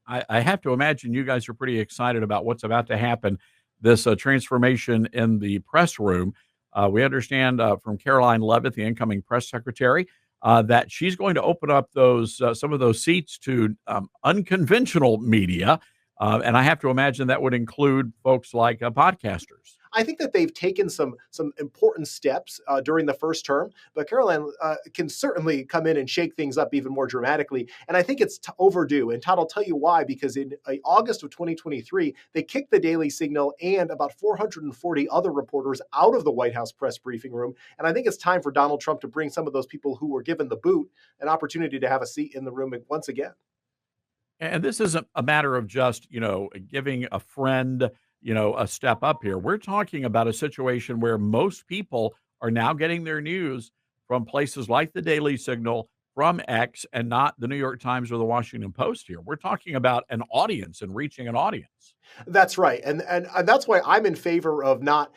I have to imagine you guys are pretty excited about what's about to happen, this transformation in the press room. We understand from Caroline Levitt, the incoming press secretary, that she's going to open up those some of those seats to unconventional media. And I have to imagine that would include folks like podcasters. I think that they've taken some important steps during the first term, but Caroline can certainly come in and shake things up even more dramatically. And I think it's overdue. And Todd, I'll tell you why, because in August of 2023, they kicked the Daily Signal and about 440 other reporters out of the White House press briefing room. And I think it's time for Donald Trump to bring some of those people who were given the boot an opportunity to have a seat in the room once again. And this isn't a matter of just, giving a friend, a step up here. We're talking about a situation where most people are now getting their news from places like the Daily Signal, from X, and not the New York Times or the Washington Post here. We're talking about an audience and reaching an audience. That's right. And that's why I'm in favor of not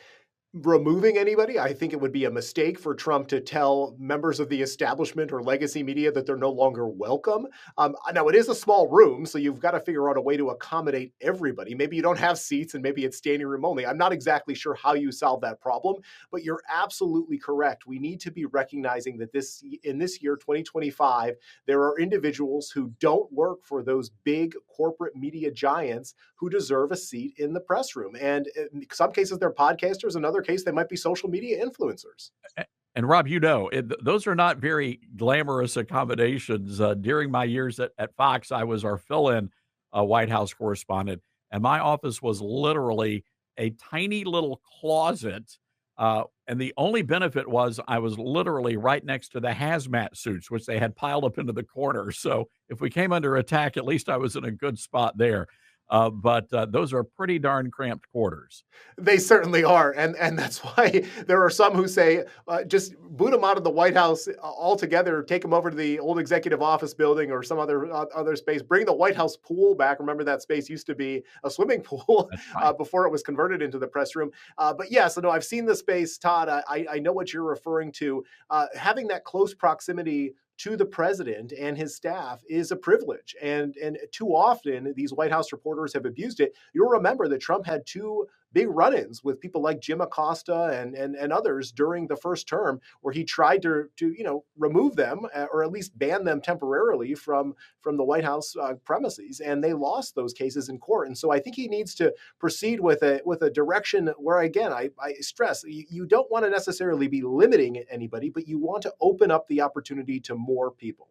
removing anybody. I think it would be a mistake for Trump to tell members of the establishment or legacy media that they're no longer welcome. Now, it is a small room, so you've got to figure out a way to accommodate everybody. Maybe you don't have seats and maybe it's standing room only. I'm not exactly sure how you solve that problem, but you're absolutely correct. We need to be recognizing that in this year, 2025, there are individuals who don't work for those big corporate media giants who deserve a seat in the press room. And in some cases, they're podcasters. In other case, they might be social media influencers. And Rob, those are not very glamorous accommodations. During my years at Fox, I was our fill-in White House correspondent, and my office was literally a tiny little closet. And the only benefit was I was literally right next to the hazmat suits, which they had piled up into the corner. So if we came under attack, at least I was in a good spot there. But those are pretty darn cramped quarters. They certainly are. And that's why there are some who say, just boot them out of the White House altogether, take them over to the old executive office building or some other space, bring the White House pool back. Remember, that space used to be a swimming pool before it was converted into the press room. But yeah, so no, I've seen the space, Todd. I know what you're referring to. Having that close proximity to the president and his staff is a privilege. And too often, these White House reporters have abused it. You'll remember that Trump had two big run-ins with people like Jim Acosta and others during the first term, where he tried to remove them or at least ban them temporarily from the White House premises, and they lost those cases in court. And so I think he needs to proceed with a direction where, again, I stress, you don't want to necessarily be limiting anybody, but you want to open up the opportunity to more people.